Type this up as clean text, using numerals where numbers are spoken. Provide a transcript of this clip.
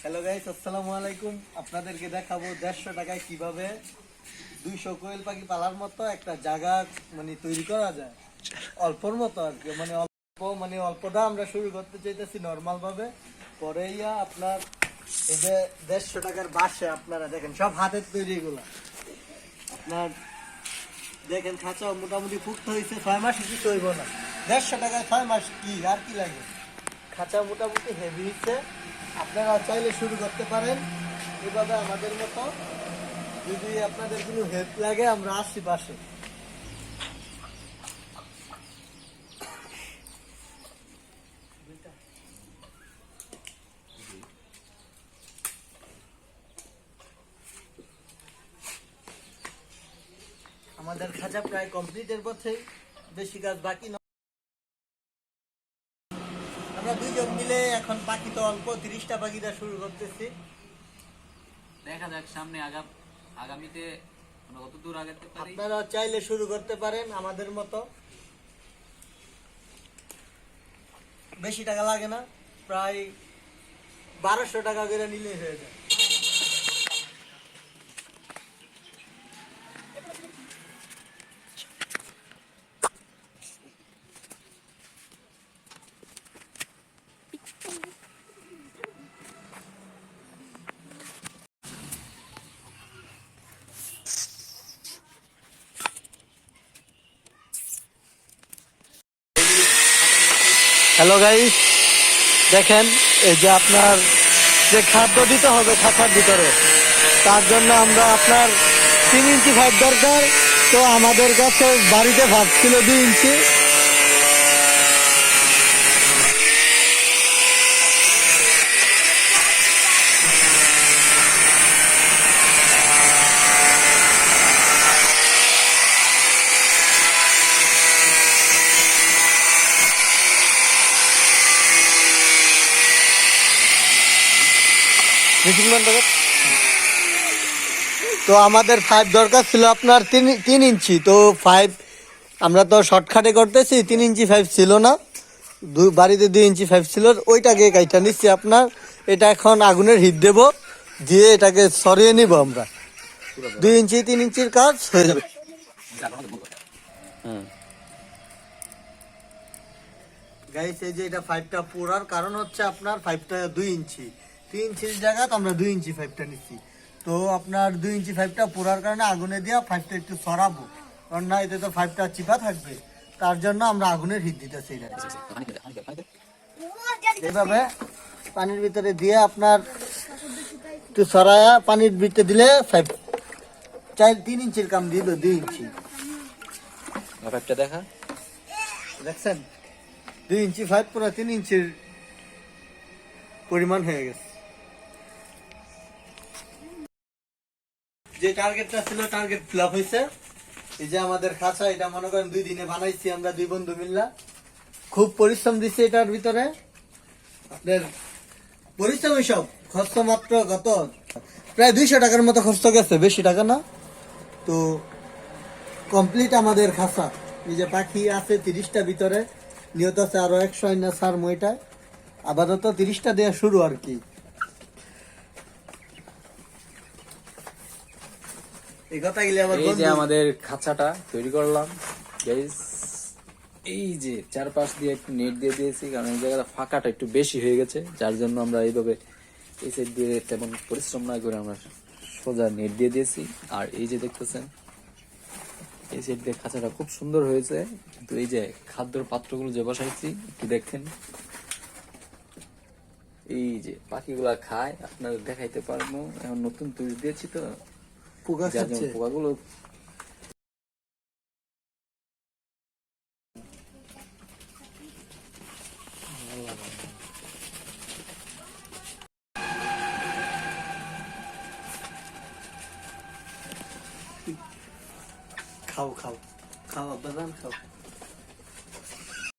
Hello guys, আসসালামু আলাইকুম। আপনাদেরকে দেখাবো 150 টাকায় কিভাবে 200 কোয়েল পাখি পালার মতো একটা জায়গা তৈরি করা যায়। অল্পর মতো আর কি, অল্পটা আমরা শুরু করতে চাইতেছি নর্মাল ভাবে। পরে আপনার এই যে 150 টাকার বাসে আপনারা দেখেন সব হাতের তৈরি এগুলা। আপনার দেখেন খাঁচা মোটামুটি ফুটতে হয়েছে, 6 মাস কিছু হইব না। 150 টাকায় 6 মাস কি আর কি লাগে। খাঁচা মোটামুটি হেভি হচ্ছে। আপনারা চাইলে শুরু করতে পারেন এভাবে আমাদের মতো। যদি আপনাদের কোনো হেল্প লাগে আমরা আসছি পাশে। আমাদের খাঁচা প্রায় কমপ্লিটের পথে, বেশি কাজ বাকি নয়। আমরা দুইজন মিলে এখন পাখি তো অল্প, 30টা পাখিটা শুরু করতেছি। দেখা যাক সামনে আগামীতে আমরা কত দূর আগাতে পারি। আপনারা চাইলে শুরু করতে পারেন আমাদের মতো। বেশি টাকা লাগে না, প্রায় 1200 টাকা করে নিলেই হয়ে যায়। হ্যালো গাইস, দেখেন এই যে আপনার যে খাদ্য দিতে হবে খাঁচার ভিতরে, তার জন্য আমরা আপনার 3 ইঞ্চি ভাত দরকার। তো আমাদের কাছে বাড়িতে ভাত ছিল 2 ইঞ্চি। তো আমাদের 5 দরকার ছিল আপনার 3 ইঞ্চি। তো 5 আমরা তো শর্টকাটে করতেছি, 3 ইঞ্চি 5 ছিল না, বাড়িতে 2 ইঞ্চি 5 ছিল, ওইটাকে কাইটা নিচ্ছি আপনার। এটা এখন আগুনের হিট দেব, দিয়ে এটাকে সরিয়ে নিব আমরা। 2 ইঞ্চি 3 ইঞ্চির কাজ হয়ে যাবে। গাইস এই যে এটা 5টা পুরার কারণ হচ্ছে আপনার 5টা 2 ইঞ্চি, 3 ইঞ্চির জায়গায় আমরা 2 ইঞ্চি 5টা নিচ্ছি। তো আপনার 2 ইঞ্চি 5টা পুরার কারণে আগুনে দিয়ে 5টা একটু সরাবো, কারণ না এতে তো 5টা চিপা থাকবে। তার জন্য আমরা আগুনের হিট দিতেছি। এইভাবে পানির ভিতরে দিয়ে আপনার একটু সরায়া পানির ভিতরে দিলে 3 ইঞ্চির কাম দিল 2 ইঞ্চি। দেখা দেখছেন 2 ইঞ্চি 5 পুরো 3 ইঞ্চির পরিমাণ হয়ে গেছে। যে টার্গেটটা ছিল টার্গেট ফ্লপ হয়েছে। এই যে আমাদের খাঁচা, এটা মনে করেন 2 দিনে বানাইছি আমরা 2 বন্ধু মিল্লা। খুব পরিশ্রম দিচ্ছি এটার ভিতরে। আপনার পরিশ্রম সব খরচ মাত্র কত প্রায় 200 টাকার মতো খরচ গেছে, বেশি টাকা না। তো কমপ্লিট আমাদের খাঁচা। এই যে পাখি আছে 30টা ভিতরে, নিয়ত আছে আরো 100 না সার মইটায়। আপাতত 30টা দেওয়া শুরু আর কি। এই কথা গেলে এই যে আমাদের খাঁচাটা তৈরি করলাম গাইস। এই যে চারপাশ দিয়ে একটু নেট দিয়ে দিয়েছি, কারণ এই জায়গাটা ফাঁকাটা একটু বেশি হয়ে গেছে, যার জন্য আমরা এইভাবে এই সাইড দিয়ে তেমন পরিশ্রম না করে আমরা সোজা নেট দিয়ে দিয়েছি। আর এই যে দেখতেছেন এই সাইড দিয়ে খাঁচাটা খুব সুন্দর হয়েছে। কিন্তু এই যে খাদ্যর পাত্রগুলো যে বসাইছি একটু দেখেন, এই যে পাখিগুলা খায়, আপনাদের দেখাইতে পারবো। এখন নতুন তৈরি দিয়েছি তো, পোকা খাচ্ছে। পোকাগুলো খাও খাও খাও, আব্বা খাও।